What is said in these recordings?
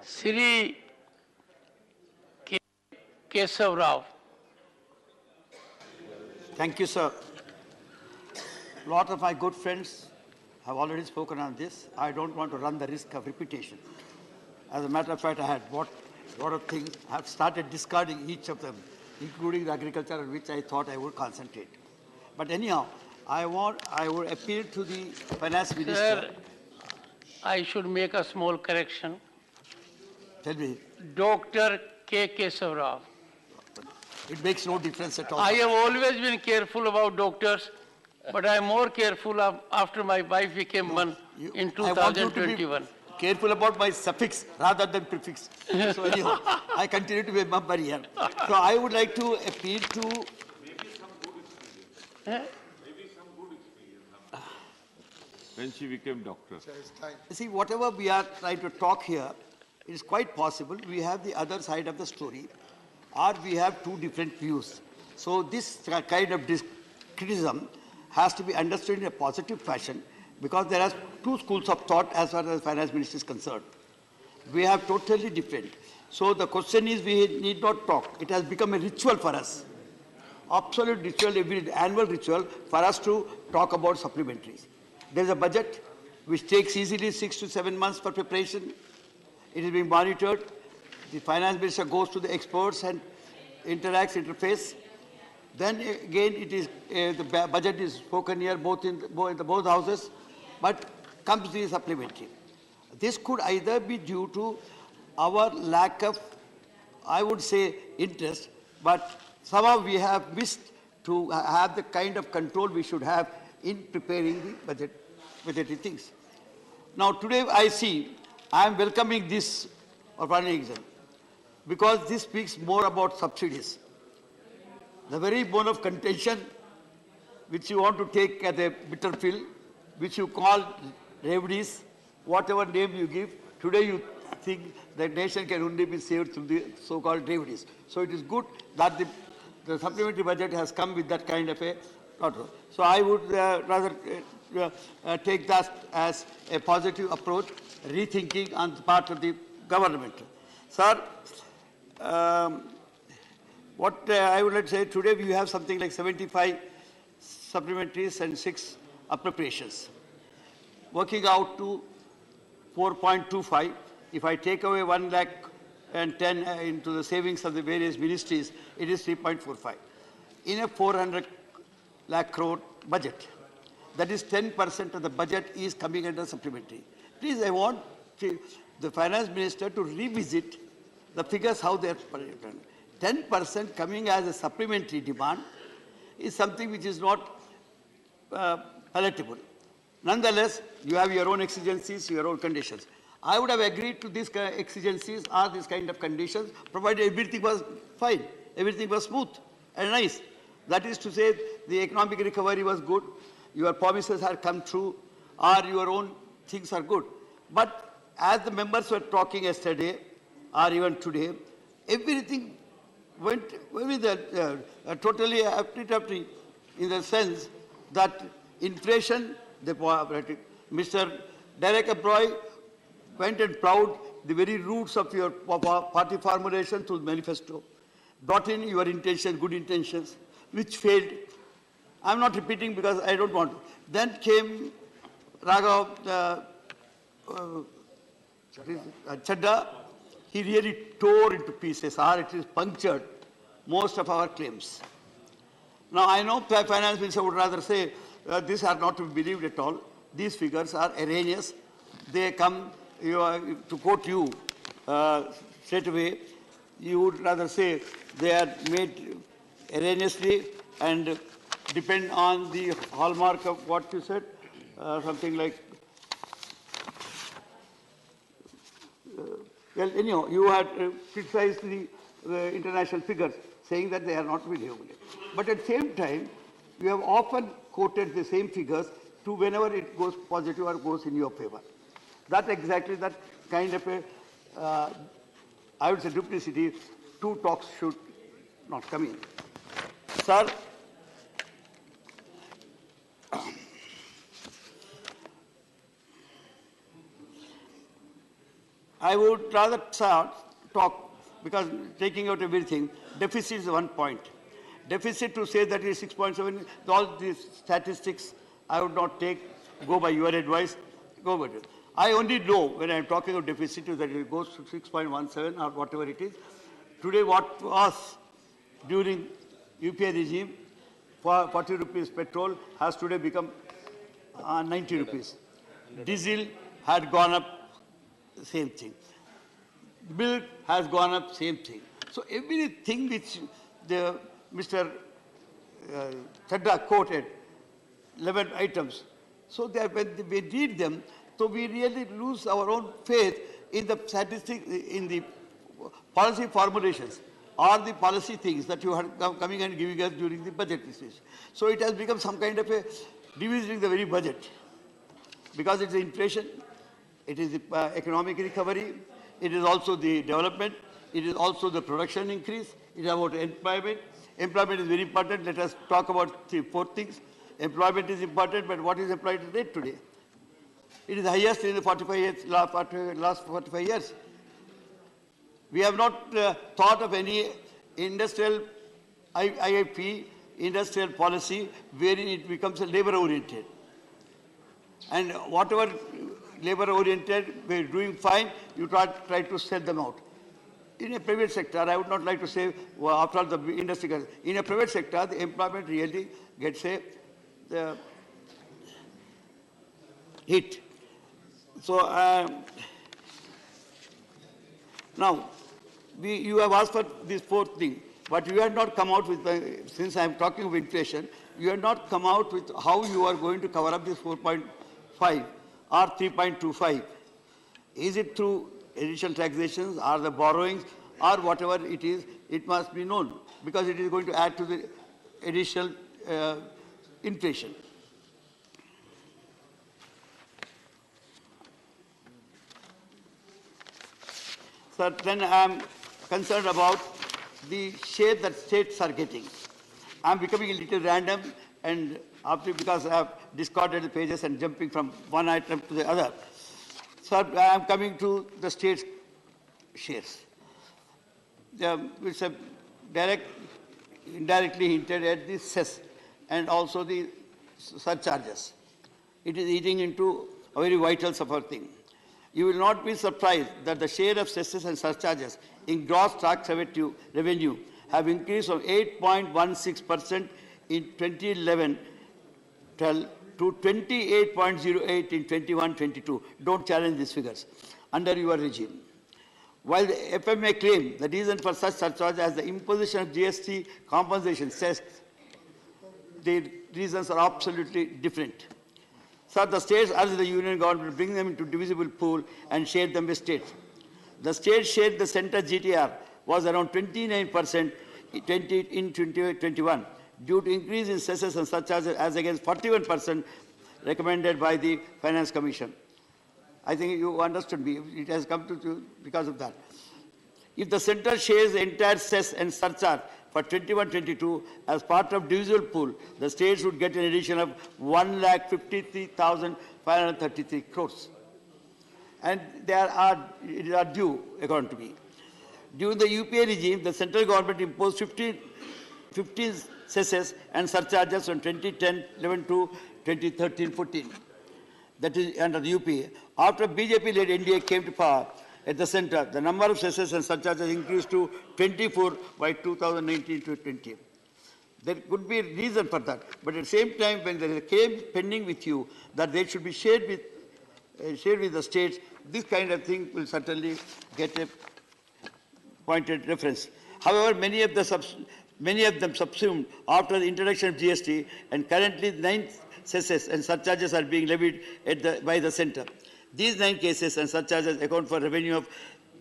Sri Keshava. Thank you, sir. A lot of my good friends have already spoken on this. I don't want to run the risk of repetition. As a matter of fact, I had bought a lot of things. I have started discarding each of them, including the agriculture on which I thought I would concentrate. But anyhow, I would appeal to the finance minister. Sir, I should make a small correction. Tell me, Dr. K. Keshava. it makes no difference at all. I have always been careful about doctors, but I am more careful after my wife became one in I want you to 2021. be careful about my suffix rather than prefix. So anyhow, I continue to be a member here. So I would like to appeal to when she became doctor. see, whatever we are trying to talk here, it is quite possible we have the other side of the story, or we have two different views. So this kind of criticism has to be understood in a positive fashion, because there are two schools of thought as far as the finance minister is concerned. We have totally different. So the question is, we need not talk. It has become a ritual for us. Absolute ritual, every annual ritual for us to talk about supplementaries. There is a budget which takes easily 6 to 7 months for preparation. It is being monitored. The finance minister goes to the experts and interface. Then again, it is the budget is spoken here both in both houses, but comes the supplementary. This could either be due to our lack of, I would say, interest, but somehow we have missed to have the kind of control we should have in preparing the budgetary things. Now today I see, I am welcoming this exam, because this speaks more about subsidies. The very bone of contention which you want to take as a bitter pill, which you call remedies, whatever name you give, today you think the nation can only be saved through the so-called remedies. So it is good that the supplementary budget has come with that kind of a thought. So I would rather take that as a positive approach, rethinking on the part of the government. Sir, what I would like to say, today we have something like 75 supplementaries and 6 appropriations, working out to 4.25. If I take away 1 lakh and 10 into the savings of the various ministries, it is 3.45. In a 400 lakh crore budget, that is 10% of the budget is coming under supplementary. Please, I want the finance minister to revisit the figures, how they are done. 10% coming as a supplementary demand is something which is not palatable. Nonetheless, you have your own exigencies, your own conditions. I would have agreed to these exigencies or these kind of conditions, provided everything was fine, everything was smooth and nice. That is to say, the economic recovery was good, your promises have come true, or your own things are good. But as the members were talking yesterday, or even today, everything went with totally appetite in the sense that inflation, Mr. Derek Abroy went and plowed the very roots of your party formulation through the manifesto, brought in your intentions, good intentions, which failed. I'm not repeating because I don't want to. Then came Raghav Chadda. He really tore into pieces, or it is punctured most of our claims. Now, I know the finance minister would rather say these are not to be believed at all. These figures are erroneous. They come, to quote you straight away, you would rather say they are made erroneously and depend on the hallmark of what you said, something like, well, anyhow, you had criticized the international figures, saying that they are not believable. But at the same time, you have often quoted the same figures to whenever it goes positive or goes in your favor. That exactly that kind of a, I would say, duplicity, two talks should not come in. Sir, I would rather talk, because taking out everything, deficit is one point. Deficit to say that it is 6.7, all these statistics I would not take, go by your advice, go by it. I only know when I am talking of deficit that it goes to 6.17 or whatever it is. Today what was during UPA regime, for 40 rupees petrol has today become 90 rupees. Diesel had gone up, same thing. Milk has gone up, same thing. So everything which the Mr. Chadda quoted, 11 items. So that when we read them, so we really lose our own faith in the statistics, in the policy formulations, or the policy things that you are coming and giving us during the budget discussion. So it has become some kind of a revisiting the very budget, because it's the inflation, it is the economic recovery, it is also the development, it is also the production increase, it is about employment. Employment is very important. Let us talk about the four things. Employment is important, but what is employment rate today? It is the highest in the 45 years, last 45 years. We have not thought of any industrial IIP, industrial policy, wherein it becomes a labor-oriented. And whatever labor-oriented, we're doing fine, you try to sell them out. In a private sector, I would not like to say, well, after all the industry, in a private sector, the employment really gets a hit. So now, you have asked for this fourth thing, but you have not come out with, since I am talking of inflation, you have not come out with how you are going to cover up this 4.5 or 3.25. Is it through additional taxations, or the borrowings, or whatever it is, it must be known, because it is going to add to the additional inflation. So then I am concerned about the share that states are getting. I am becoming a little random, and after, because I have discarded the pages and jumping from one item to the other. So I am coming to the state's shares. It's a indirectly hinted at the cess and also the surcharges. It is eating into a very vital thing. You will not be surprised that the share of cesses and surcharges in gross tax revenue have increased from 8.16% in 2011 to 28.08 in 21-22. Don't challenge these figures under your regime. While the FMA claim the reason for such surcharge as the imposition of GST compensation, says the reasons are absolutely different. So the states urge the union government to bring them into divisible pool and share them with states. The states shared the center GTR was around 29% in 2021 due to increase in cesses and surcharges as against 41% recommended by the Finance Commission. I think you understood me. It has come to because of that. If the center shares the entire cess and surcharge for 21-22 as part of divisible pool, the states would get an addition of 1,53,533 crores. And they are due, according to me. During the UPA regime, the central government imposed 15 cesses and surcharges from 2010-11 to 2013-14. That is under the UPA. After BJP-led NDA came to power at the center, the number of cesses and surcharges increased to 24 by 2019-20. There could be a reason for that. But at the same time, when there is a claim pending with you that they should be shared with the states, this kind of thing will certainly get a pointed reference. However, many of them subsumed after the introduction of GST, and currently 9 cesses and surcharges are being levied by the center. These 9 cases and surcharges account for revenue of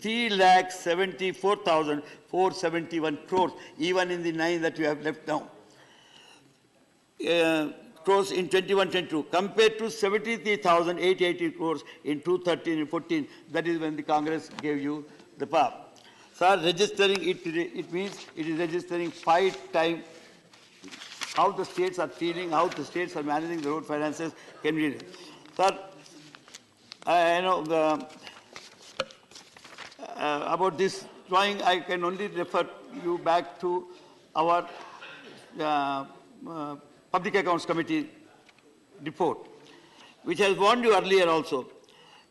3,74,471 crores, even in the 9 that you have left now. Crores in 21-22, compared to 73,880 crores in 2013 and 14. That is when the Congress gave you the power. So registering it means it is registering 5 times how the states are feeling, how the states are managing the road finances. Can we? Sir, I know about this drawing, I can only refer you back to our Public Accounts Committee report, which has warned you earlier also.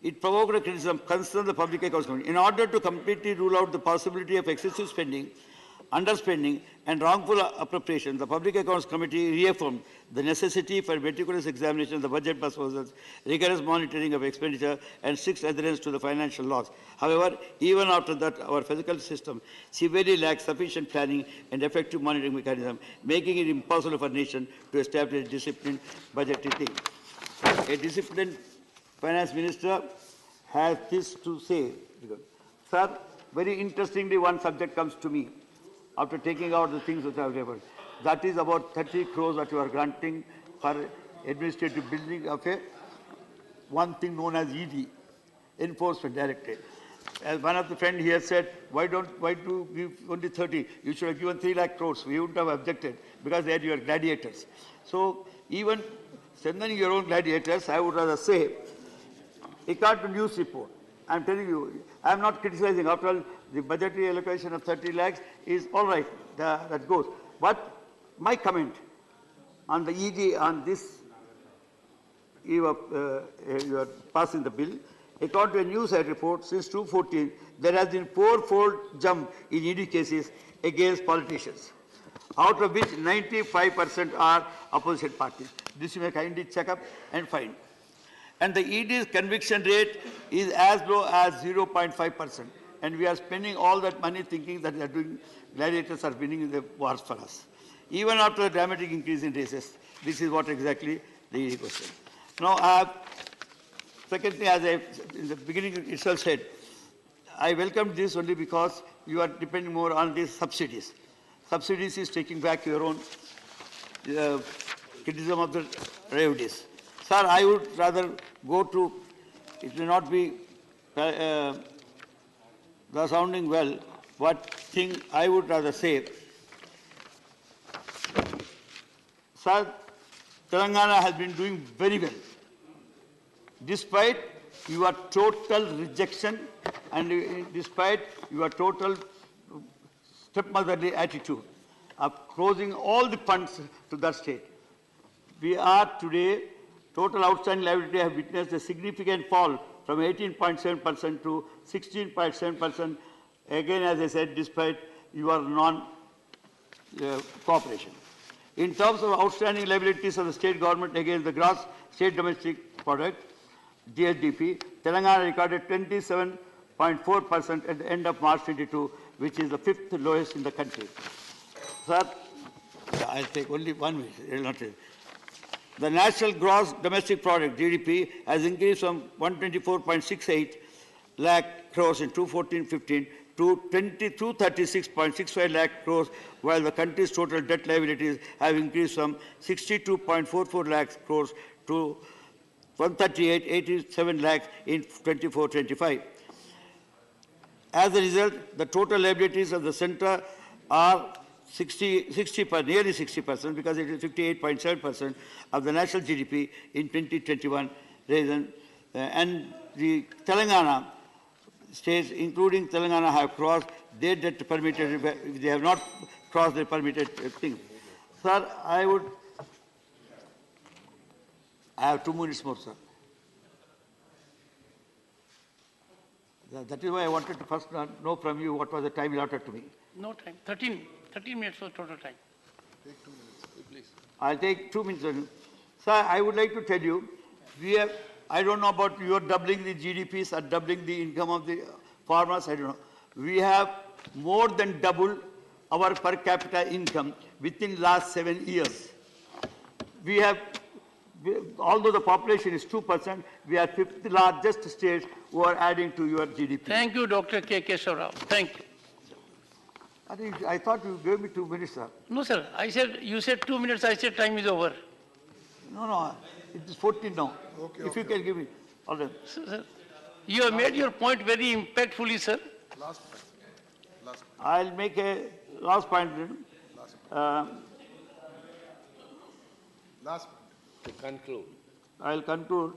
It provoked a criticism concerning the Public Accounts Committee. In order to completely rule out the possibility of excessive spending, underspending, and wrongful appropriation, the Public Accounts Committee reaffirmed the necessity for meticulous examination of the budget proposals, rigorous monitoring of expenditure, and strict adherence to the financial laws. However, even after that, our fiscal system severely lacks sufficient planning and effective monitoring mechanism, making it impossible for a nation to establish disciplined budgetary thing. A disciplined finance minister has this to say. Sir, very interestingly, one subject comes to me after taking out the things which I have labeled. That is about 30 crores that you are granting for administrative building of a one thing known as ED, Enforcement Directorate. As one of the friends here said, why do you give only 30? You should have given 3 lakh crores. We wouldn't have objected because they are your gladiators. So even sending your own gladiators, I would rather say, according to news report, I'm telling you, I'm not criticizing. After all, the budgetary allocation of 30 lakhs is all right, that goes. But my comment on the ED on this eve of you are passing the bill, according to a news report, since 2014, there has been 4-fold jump in ED cases against politicians, out of which 95% are opposition parties. This you may kindly check up and find. And the ED's conviction rate is as low as 0.5%. And we are spending all that money thinking that they are doing, gladiators are winning the wars for us. Even after the dramatic increase in races, this is what exactly the ED question. Now, secondly, as I in the beginning itself said, I welcome this only because you are depending more on these subsidies. Subsidies is taking back your own criticism of the revenues. Sir, I would rather go to, it may not be the sounding well, what thing I would rather say. Sir, Telangana has been doing very well, despite your total rejection and despite your total stepmotherly attitude of closing all the funds to that state. We are today, total outstanding liability have witnessed a significant fall from 18.7% to 16.7%, again, as I said, despite your non-cooperation. In terms of outstanding liabilities of the state government against the gross state domestic product, GSDP, Telangana recorded 27.4% at the end of March 22, which is the 5th lowest in the country. Sir, I'll take only 1 minute. The national gross domestic product, GDP, has increased from 124.68 lakh crores in 2014-15 to 236.65 lakh crores, while the country's total debt liabilities have increased from 62.44 lakh crores to 138.87 lakhs in 24-25. As a result, the total liabilities of the center are nearly 60%, because it is 58.7% of the national GDP in 2021, and the Telangana states, including Telangana, have crossed their debt permitted, they have not crossed their permitted thing. Sir, I have 2 minutes more, sir. That is why I wanted to first know from you what was the time allotted to me. No time. 13 minutes was total time. Take 2 minutes, please. I'll take 2 minutes. Sir, I would like to tell you, we have, I don't know about you are doubling the GDPs or doubling the income of the farmers, I don't know. We have more than doubled our per capita income within last 7 years. We have, although the population is 2%, we are 5th largest state who are adding to your GDP. Thank you, Dr. K. Keshava. Thank you. I thought you gave me 2 minutes, sir. No, sir. You said 2 minutes. I said time is over. No, it is 14 now. Okay, if you can give me. All right. Sir, you have made your point very impactfully, sir. Last point. I'll make a last point. Last point. To conclude. I'll conclude.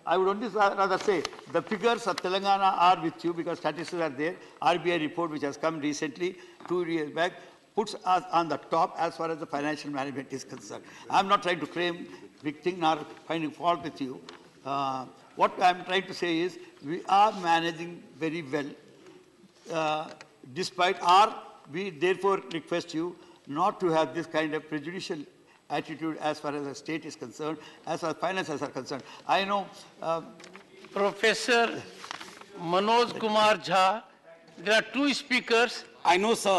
I would only rather say the figures of Telangana are with you because statistics are there. RBI report which has come recently, 2 years back, puts us on the top as far as the financial management is concerned. I'm not trying to claim big thing nor finding fault with you. What I'm trying to say is we are managing very well. Despite we therefore request you not to have this kind of prejudicial attitude as far as the state is concerned, as far as finances are concerned. I know Professor Manoj Kumar Jha, there are two speakers. I know, sir.